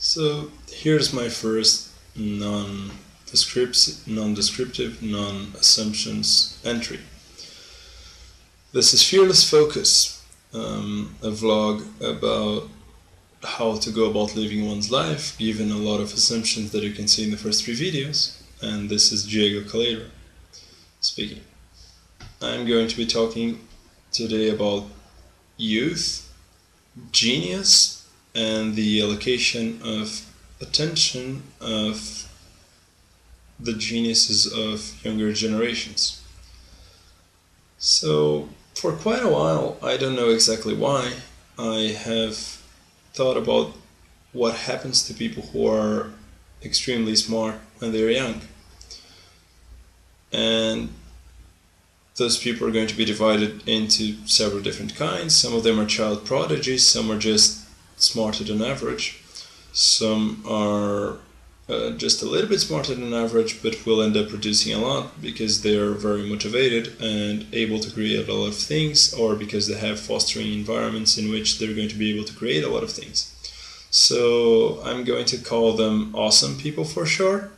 So here's my first non-descriptive, non-assumptions entry. This is Fearless Focus, a vlog about how to go about living one's life, given a lot of assumptions that you can see in the first three videos. And this is Diego Calera speaking. I'm going to be talking today about youth, genius, and the allocation of attention of the geniuses of younger generations. So for quite a while, I don't know exactly why, I have thought about what happens to people who are extremely smart when they're young. And those people are going to be divided into several different kinds. Some of them are child prodigies, some are just smarter than average, some are just a little bit smarter than average but will end up producing a lot because they are very motivated and able to create a lot of things, or because they have fostering environments in which they're going to be able to create a lot of things. So I'm going to call them awesome people for sure.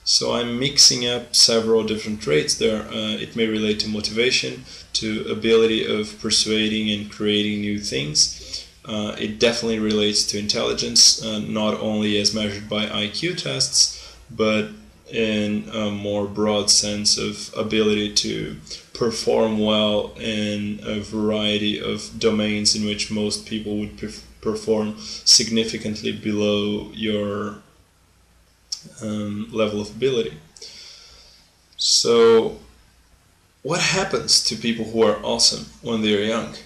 So I'm mixing up several different traits there. It may relate to motivation, to ability of persuading and creating new things. It definitely relates to intelligence, not only as measured by IQ tests, but in a more broad sense of ability to perform well in a variety of domains in which most people would perform significantly below your level of ability. So what happens to people who are awesome when they're young?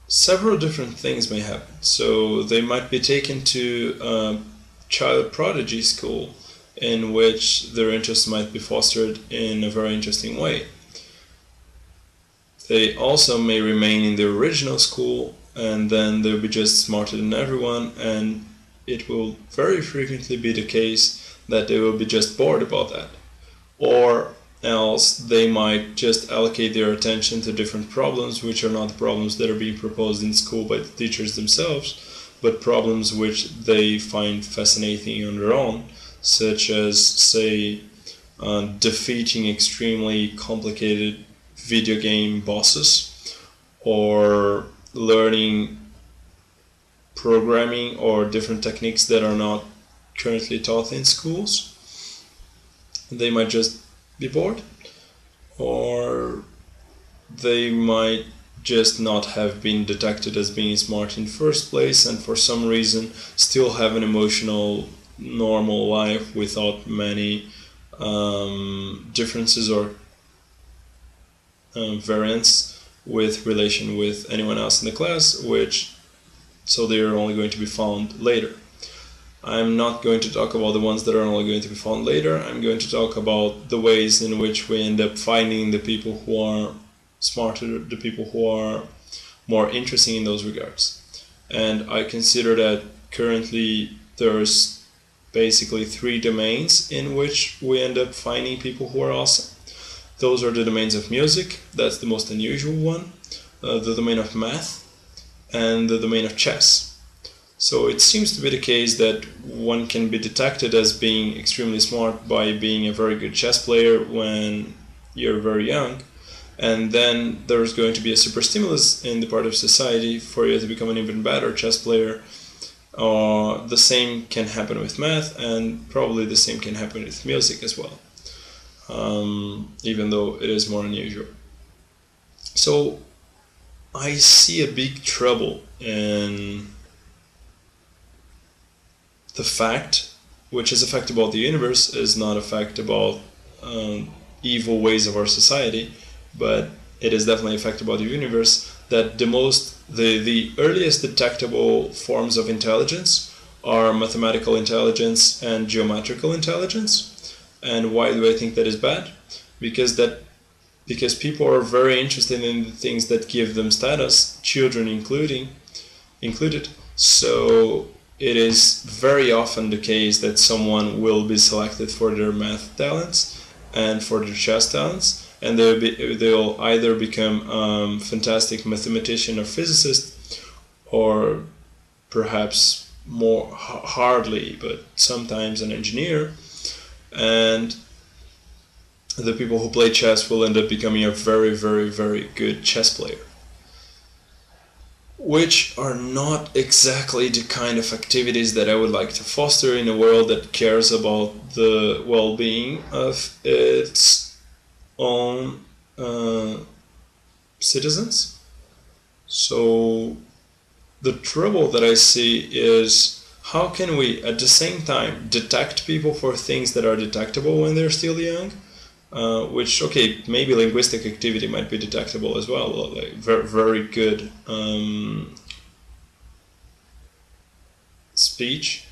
Several different things may happen. So they might be taken to a child prodigy school in which their interests might be fostered in a very interesting way. They also may remain in their original school and then they'll be just smarter than everyone, and it will very frequently be the case that they will be just bored about that. Or else they might just allocate their attention to different problems which are not the problems that are being proposed in school by the teachers themselves, but problems which they find fascinating on their own, such as, say, defeating extremely complicated video game bosses, or learning programming or different techniques that are not currently taught in schools. They might just be bored, or they might just not have been detected as being smart in the first place, and for some reason still have an emotional, normal life without many differences or variance with relation with anyone else in the class, so they are only going to be found later. I'm not going to talk about the ones that are only going to be found later. I'm going to talk about the ways in which we end up finding the people who are smarter, the people who are more interesting in those regards. And I consider that currently there's basically three domains in which we end up finding people who are awesome. Those are the domains of music, that's the most unusual one, the domain of math, and the domain of chess. So it seems to be the case that one can be detected as being extremely smart by being a very good chess player when you're very young, and then there's going to be a super stimulus in the part of society for you to become an even better chess player. The same can happen with math, and probably the same can happen with music as well, even though it is more unusual. So I see a big trouble in the fact, which is a fact about the universe, is not a fact about evil ways of our society, but it is definitely a fact about the universe, that the earliest detectable forms of intelligence are mathematical intelligence and geometrical intelligence. And why do I think that is bad? Because people are very interested in the things that give them status, children included. So it is very often the case that someone will be selected for their math talents and for their chess talents, and they'll either become a fantastic mathematician or physicist, or perhaps more hardly, but sometimes an engineer, and the people who play chess will end up becoming a very, very, very good chess player. Which are not exactly the kind of activities that I would like to foster in a world that cares about the well-being of its own citizens. So the trouble that I see is, how can we at the same time detect people for things that are detectable when they're still young, which, okay, maybe linguistic activity might be detectable as well, like very, very good speech,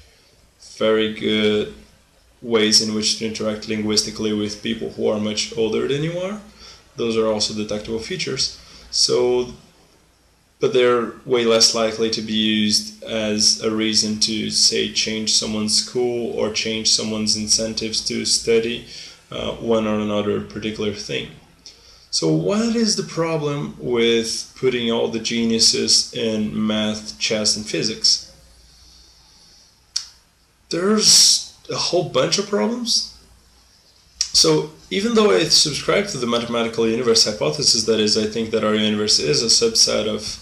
very good ways in which to interact linguistically with people who are much older than you are. Those are also detectable features. So, but they're way less likely to be used as a reason to, say, change someone's school or change someone's incentives to study one or another particular thing. So what is the problem with putting all the geniuses in math, chess, and physics? There's a whole bunch of problems. So even though I subscribe to the mathematical universe hypothesis, that is, I think that our universe is a subset of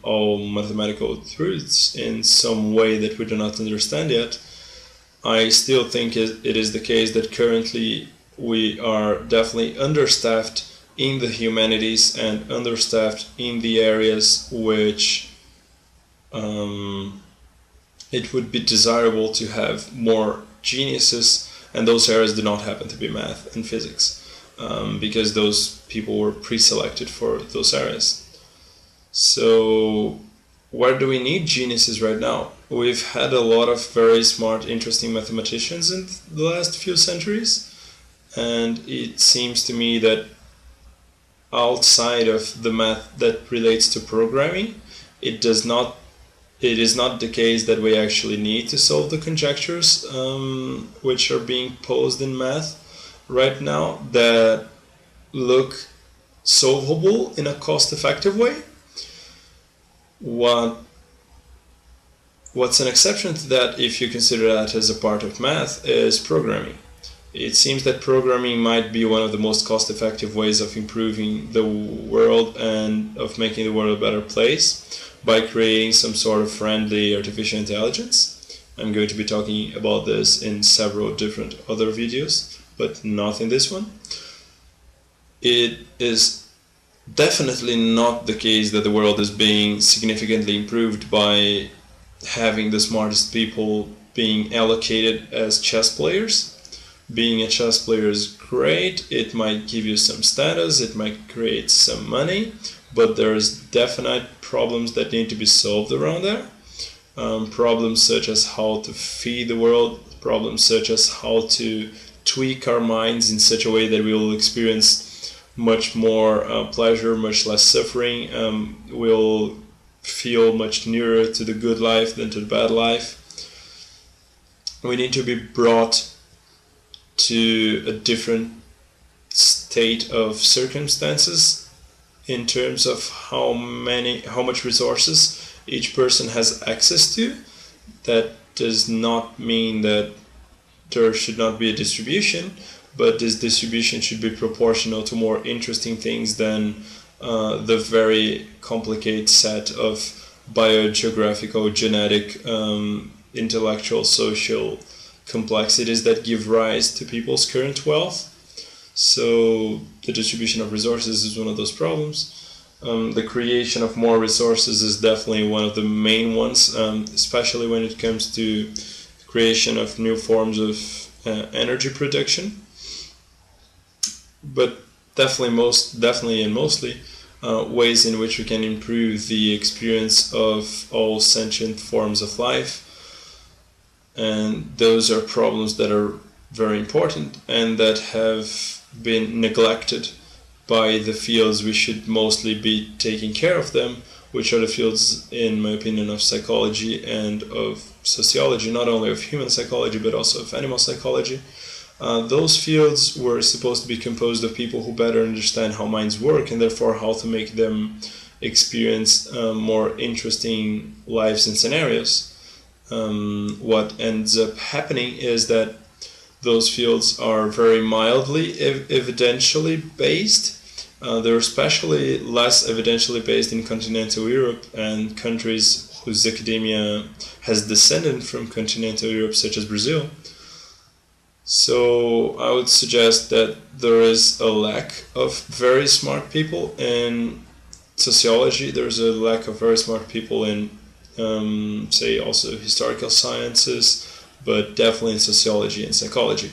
all mathematical truths in some way that we do not understand yet, I still think it is the case that currently we are definitely understaffed in the humanities and understaffed in the areas which it would be desirable to have more geniuses, and those areas do not happen to be math and physics, because those people were pre-selected for those areas. So where do we need geniuses right now? We've had a lot of very smart, interesting mathematicians in the last few centuries, and it seems to me that outside of the math that relates to programming, it is not the case that we actually need to solve the conjectures which are being posed in math right now that look solvable in a cost-effective way. What's an exception to that, if you consider that as a part of math, is programming. It seems that programming might be one of the most cost-effective ways of improving the world and of making the world a better place by creating some sort of friendly artificial intelligence. I'm going to be talking about this in several different other videos, but not in this one. It is definitely not the case that the world is being significantly improved by having the smartest people being allocated as chess players. Being a chess player is great, it might give you some status, it might create some money, but there's definite problems that need to be solved around there. Problems such as how to feed the world, problems such as how to tweak our minds in such a way that we will experience much more pleasure, much less suffering, we'll feel much nearer to the good life than to the bad life. We need to be brought to a different state of circumstances in terms of how much resources each person has access to. That does not mean that there should not be a distribution, but this distribution should be proportional to more interesting things than the very complicated set of biogeographical, genetic, intellectual, social complexities that give rise to people's current wealth. So the distribution of resources is one of those problems. The creation of more resources is definitely one of the main ones, especially when it comes to the creation of new forms of energy production. But definitely and mostly ways in which we can improve the experience of all sentient forms of life. And those are problems that are very important and that have been neglected by the fields we should mostly be taking care of them, which are the fields, in my opinion, of psychology and of sociology, not only of human psychology but also of animal psychology. Those fields were supposed to be composed of people who better understand how minds work and therefore how to make them experience more interesting lives and scenarios. what ends up happening is that those fields are very mildly evidentially based. They're especially less evidentially based in continental Europe and countries whose academia has descended from continental Europe, such as Brazil. So I would suggest that there is a lack of very smart people in sociology. There's a lack of very smart people in, say, also historical sciences, but definitely in sociology and psychology.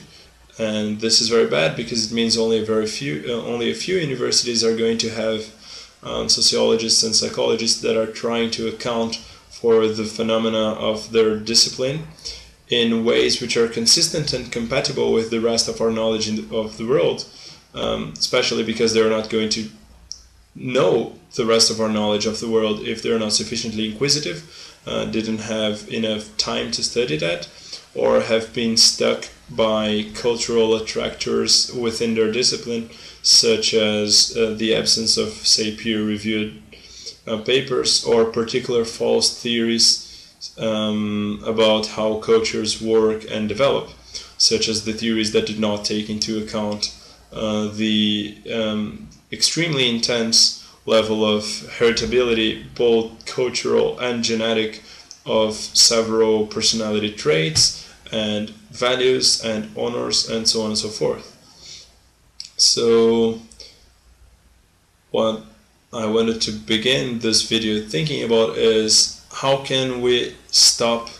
And this is very bad because it means only a few universities are going to have sociologists and psychologists that are trying to account for the phenomena of their discipline in ways which are consistent and compatible with the rest of our knowledge of the world, especially because they're not going to know the rest of our knowledge of the world if they're not sufficiently inquisitive, didn't have enough time to study that, or have been stuck by cultural attractors within their discipline, such as the absence of, say, peer-reviewed papers or particular false theories about how cultures work and develop, such as the theories that did not take into account the extremely intense level of heritability, both cultural and genetic, of several personality traits and values and honors and so on and so forth. So what I wanted to begin this video thinking about is how can we stop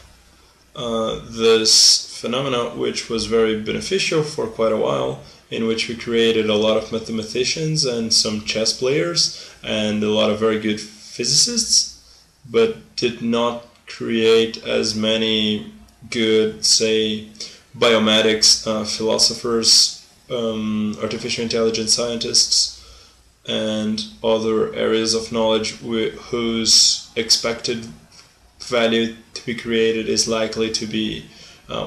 this phenomena, which was very beneficial for quite a while, in which we created a lot of mathematicians and some chess players and a lot of very good physicists, but did not create as many good, say, biomedics, philosophers, artificial intelligence scientists, and other areas of knowledge whose expected value to be created is likely to be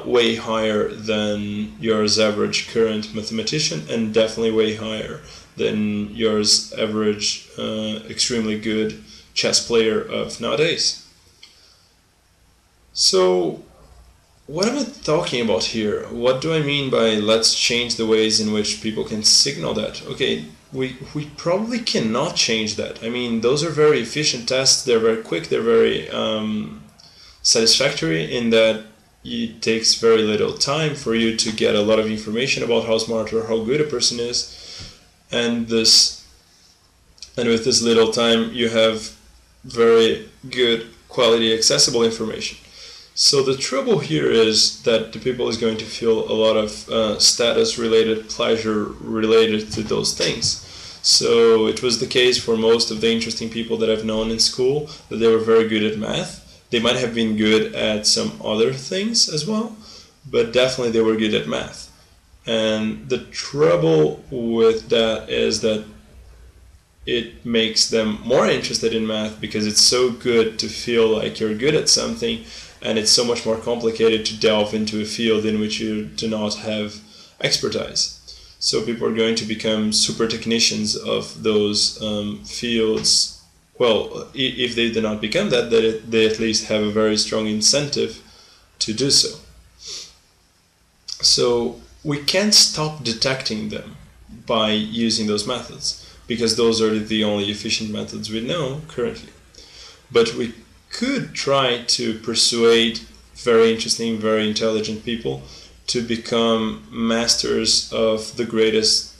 way higher than yours average current mathematician, and definitely way higher than yours average extremely good chess player of nowadays. So what am I talking about here? What do I mean by let's change the ways in which people can signal that? Okay, we probably cannot change that. I mean, those are very efficient tests, they're very quick, they're very satisfactory in that it takes very little time for you to get a lot of information about how smart or how good a person is, and with this little time you have very good quality accessible information. So the trouble here is that the people is going to feel a lot of status related pleasure related to those things. So it was the case for most of the interesting people that I've known in school, that they were very good at math. They might have been good at some other things as well, but definitely they were good at math. And the trouble with that is that it makes them more interested in math because it's so good to feel like you're good at something, and it's so much more complicated to delve into a field in which you do not have expertise. So people are going to become super technicians of those fields. Well, if they do not become that, they at least have a very strong incentive to do so. So we can't stop detecting them by using those methods, because those are the only efficient methods we know currently. But we could try to persuade very interesting, very intelligent people to become masters of the greatest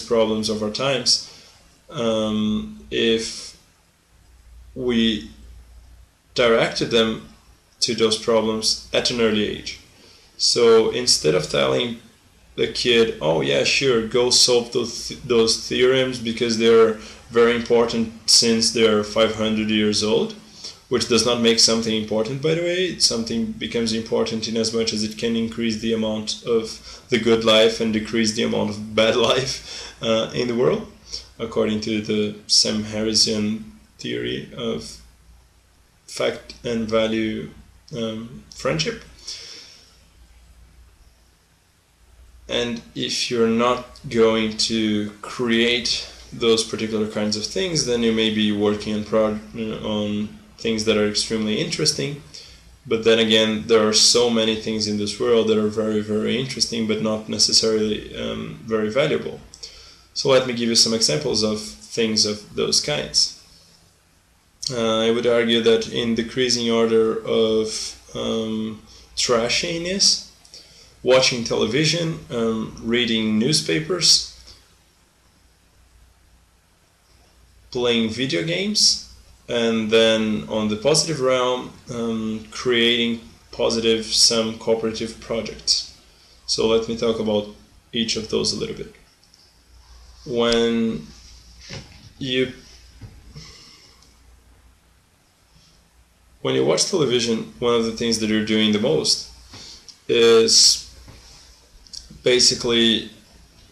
problems of our times, if we directed them to those problems at an early age. So instead of telling the kid, oh yeah, sure, go solve those theorems because they're very important since they're 500 years old, which does not make something important, by the way. Something becomes important in as much as it can increase the amount of the good life and decrease the amount of bad life in the world, according to the Sam Harrisian theory of fact and value friendship. And if you're not going to create those particular kinds of things, then you may be working on things that are extremely interesting. But then again, there are so many things in this world that are very, very interesting, but not necessarily very valuable. So let me give you some examples of things of those kinds. I would argue that in decreasing order of trashiness, watching television, reading newspapers, playing video games, and then on the positive realm, creating positive some cooperative projects. So let me talk about each of those a little bit. When you watch television, one of the things that you're doing the most is basically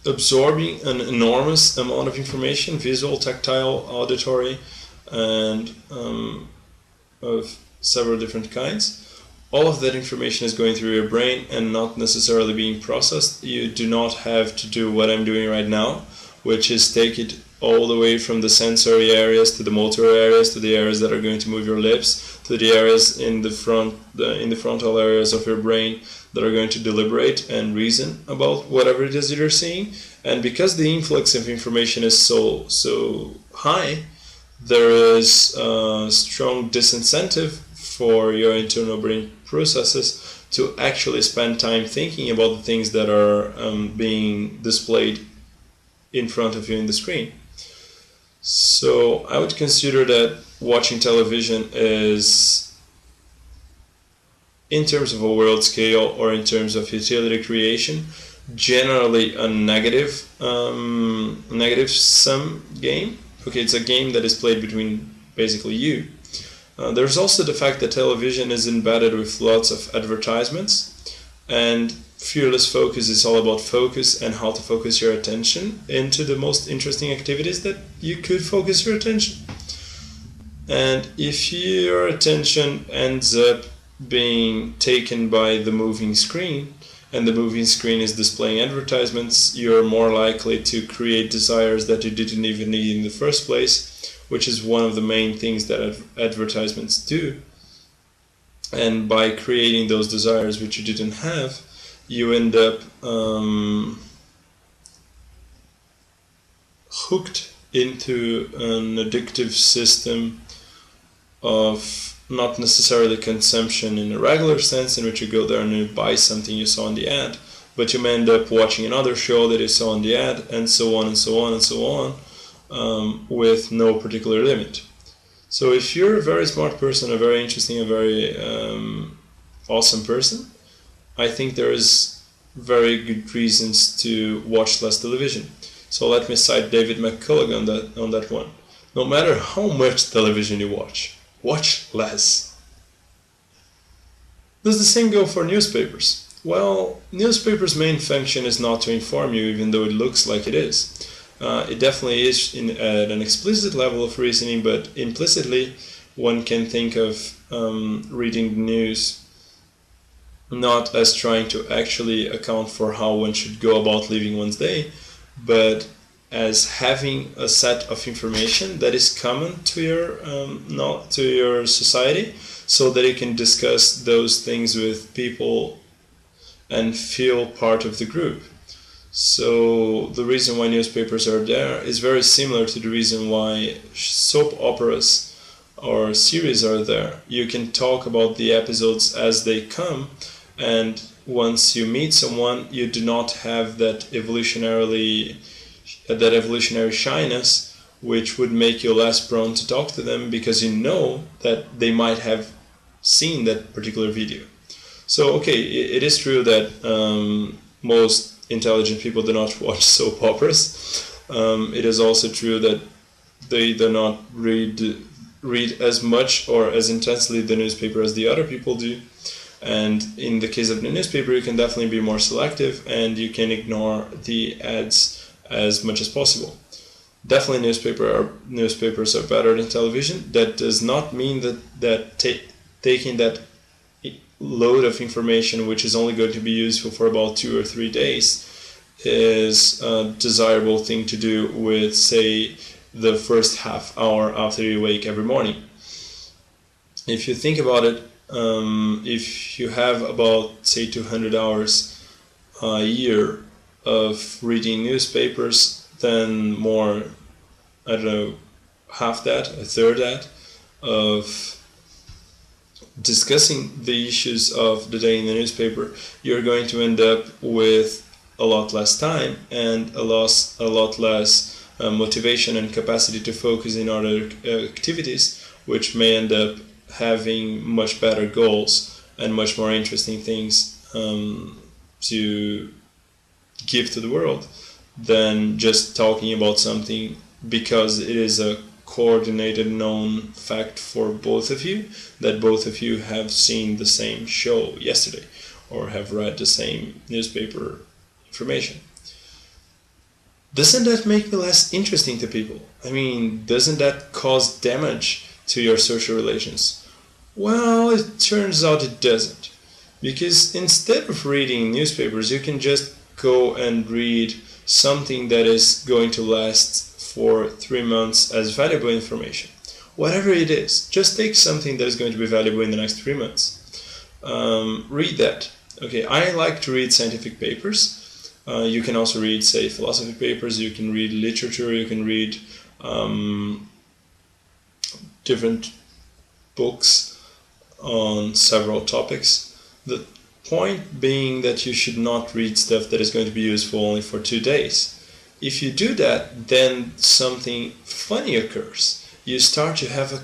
absorbing an enormous amount of information, visual, tactile, auditory, and of several different kinds. All of that information is going through your brain and not necessarily being processed. You do not have to do what I'm doing right now, which is take it all the way from the sensory areas to the motor areas to the areas that are going to move your lips to the areas in the frontal areas of your brain that are going to deliberate and reason about whatever it is that you're seeing. And because the influx of information is so high, there is a strong disincentive for your internal brain processes to actually spend time thinking about the things that are being displayed in front of you in the screen. So I would consider that watching television is, in terms of a world scale or in terms of utility creation, generally a negative sum game. Okay, it's a game that is played between basically you. There's also the fact that television is embedded with lots of advertisements, and Fearless Focus is all about focus and how to focus your attention into the most interesting activities that you could focus your attention. And if your attention ends up being taken by the moving screen, and the moving screen is displaying advertisements, you're more likely to create desires that you didn't even need in the first place, which is one of the main things that advertisements do. And by creating those desires which you didn't have, you end up hooked into an addictive system of not necessarily consumption in a regular sense, in which you go there and you buy something you saw in the ad, but you may end up watching another show that you saw in the ad, and so on and so on and so on, with no particular limit. So if you're a very smart person, a very interesting, a very awesome person, I think there is very good reasons to watch less television. So let me cite David McCullough on that one. No matter how much television you watch less. Does the same go for newspapers? Well, newspapers' main function is not to inform you, even though it looks like it is. It definitely is at an explicit level of reasoning, but implicitly one can think of reading the news not as trying to actually account for how one should go about living one's day, but as having a set of information that is common to your society, so that you can discuss those things with people and feel part of the group. So the reason why newspapers are there is very similar to the reason why soap operas or series are there. You can talk about the episodes as they come, and once you meet someone, you do not have that evolutionary shyness, which would make you less prone to talk to them, because you know that they might have seen that particular video. So, okay, it is true that most intelligent people do not watch soap operas. It is also true that they do not read as much or as intensely the newspaper as the other people do. And in the case of the newspaper, you can definitely be more selective, and you can ignore the ads as much as possible. Definitely newspapers are better than television. That does not mean that taking that load of information, which is only going to be useful for about 2 or 3 days, is a desirable thing to do with, say, the first half hour after you wake every morning. if you think about it, if you have about, say, 200 hours a year of reading newspapers, then more, I don't know, half that, a third that, of discussing the issues of the day in the newspaper, you're going to end up with a lot less time and a lot less motivation and capacity to focus in other activities, which may end up having much better goals and much more interesting things to give to the world than just talking about something because it is a coordinated known fact for both of you that both of you have seen the same show yesterday or have read the same newspaper information. Doesn't that make me less interesting to people? I mean, doesn't that cause damage to your social relations? Well, it turns out it doesn't. Because instead of reading newspapers, you can just go and read something that is going to last for 3 months as valuable information. Whatever it is, just take something that is going to be valuable in the next 3 months. Read that. Okay, I like to read scientific papers. You can also read, say, philosophy papers, you can read literature, you can read different books on several topics. The point being that you should not read stuff that is going to be useful only for 2 days. If you do that, then something funny occurs. You start to have a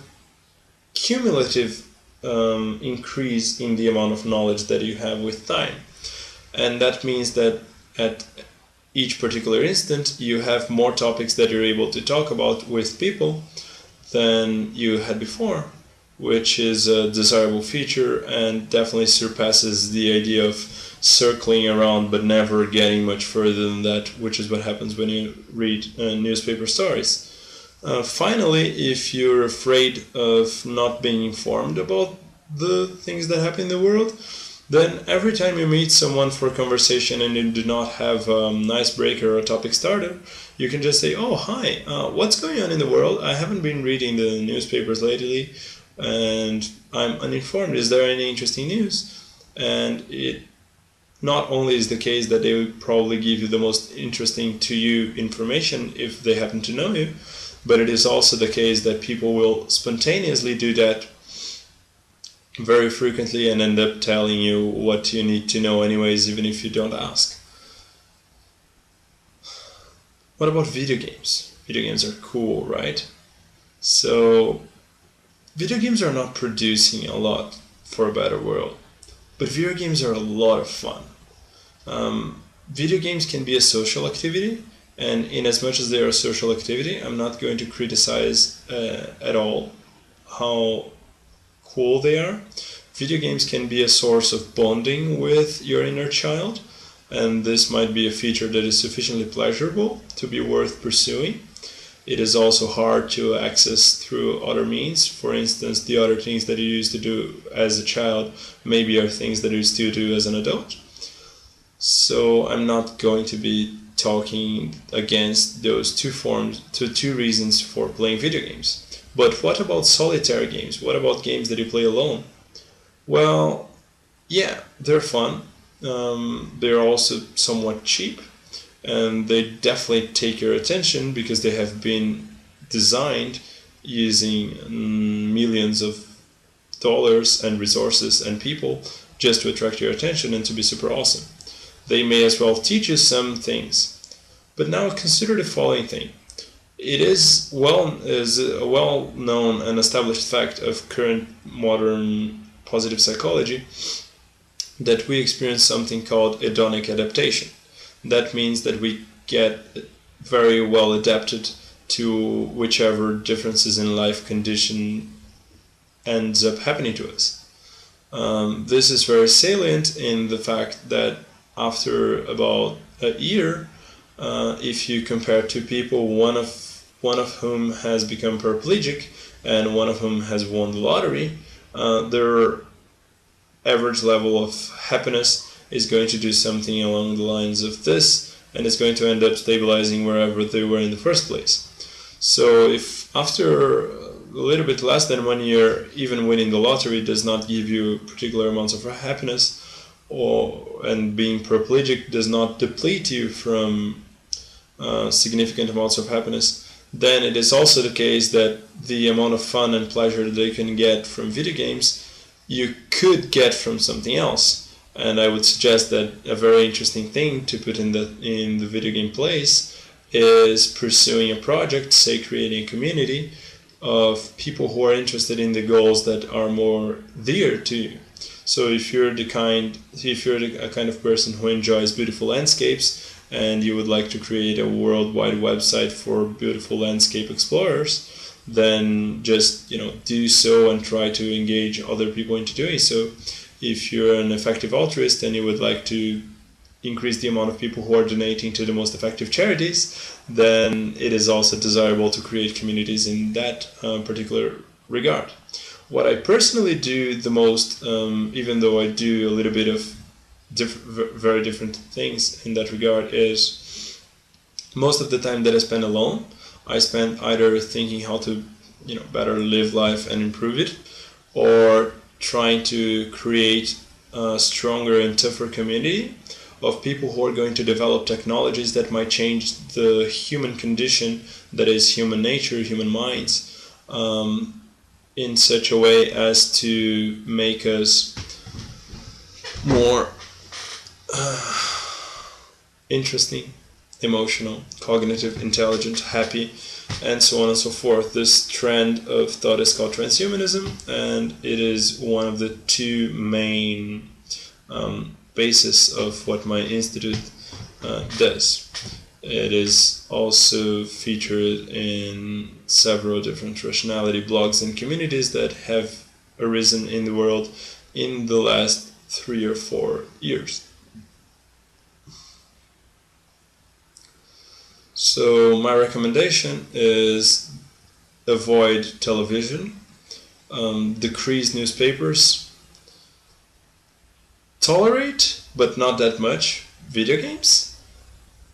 cumulative increase in the amount of knowledge that you have with time. And that means that at each particular instant, you have more topics that you're able to talk about with people than you had before, which is a desirable feature and definitely surpasses the idea of circling around but never getting much further than that, which is what happens when you read newspaper stories. Finally, if you're afraid of not being informed about the things that happen in the world, then every time you meet someone for a conversation and you do not have an icebreaker or a topic starter, you can just say, "Oh, hi, what's going on in the world? I haven't been reading the newspapers lately and I'm uninformed. Is there any interesting news?" And it not only is the case that they will probably give you the most interesting to you information if they happen to know you, but it is also the case that people will spontaneously do that very frequently and end up telling you what you need to know anyways, even if you don't ask. What about video games? Video games are cool, right? So, video games are not producing a lot for a better world, but video games are a lot of fun. Video games can be a social activity, and in as much as they are a social activity, I'm not going to criticize at all how cool they are. Video games can be a source of bonding with your inner child, and this might be a feature that is sufficiently pleasurable to be worth pursuing. It is also hard to access through other means. For instance, the other things that you used to do as a child maybe are things that you still do as an adult. So I'm not going to be talking against those two reasons for playing video games. But what about solitary games? What about games that you play alone? Well, yeah, they're fun. They're also somewhat cheap, and they definitely take your attention because they have been designed using millions of dollars and resources and people just to attract your attention and to be super awesome. They may as well teach you some things. But now consider the following thing. It is a well-known and established fact of current modern positive psychology that we experience something called hedonic adaptation. That means that we get very well adapted to whichever differences in life condition ends up happening to us. This is very salient in the fact that after about a year, if you compare two people, one of whom has become paraplegic and one of whom has won the lottery, their average level of happiness is going to do something along the lines of this, and it's going to end up stabilizing wherever they were in the first place. So if after little bit less than 1 year, even winning the lottery does not give you particular amounts of happiness, and being paraplegic does not deplete you from significant amounts of happiness, then it is also the case that the amount of fun and pleasure they can get from video games you could get from something else. And I would suggest that a very interesting thing to put in the video game place is pursuing a project, say creating a community of people who are interested in the goals that are more dear to you. So if you're a kind of person who enjoys beautiful landscapes and you would like to create a worldwide website for beautiful landscape explorers, then just do so and try to engage other people into doing so. If you're an effective altruist and you would like to increase the amount of people who are donating to the most effective charities, then it is also desirable to create communities in that particular regard. What I personally do the most, even though I do a little bit of very different things in that regard, is most of the time that I spend alone, I spend either thinking how to better live life and improve it, or trying to create a stronger and tougher community of people who are going to develop technologies that might change the human condition, that is human nature, human minds, in such a way as to make us more interesting, emotional, cognitive, intelligent, happy, and so on and so forth. This trend of thought is called transhumanism, and it is one of the two main basis of what my institute does. It is also featured in several different rationality blogs and communities that have arisen in the world in the last 3 or 4 years. So my recommendation is avoid television, decrease newspapers, tolerate, but not that much, video games,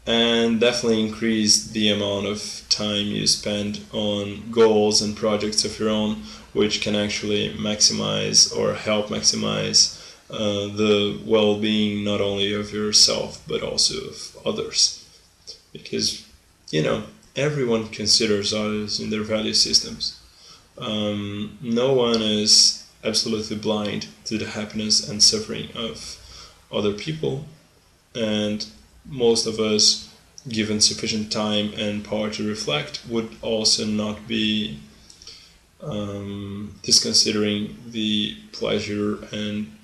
and definitely increase the amount of time you spend on goals and projects of your own, which can actually maximize or help maximize the well-being not only of yourself but also of others. Because, everyone considers others in their value systems. No one is absolutely blind to the happiness and suffering of other people, and most of us, given sufficient time and power to reflect, would also not be disconsidering the pleasure and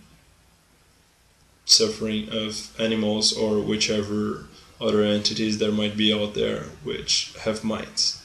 suffering of animals or whichever other entities there might be out there which have minds.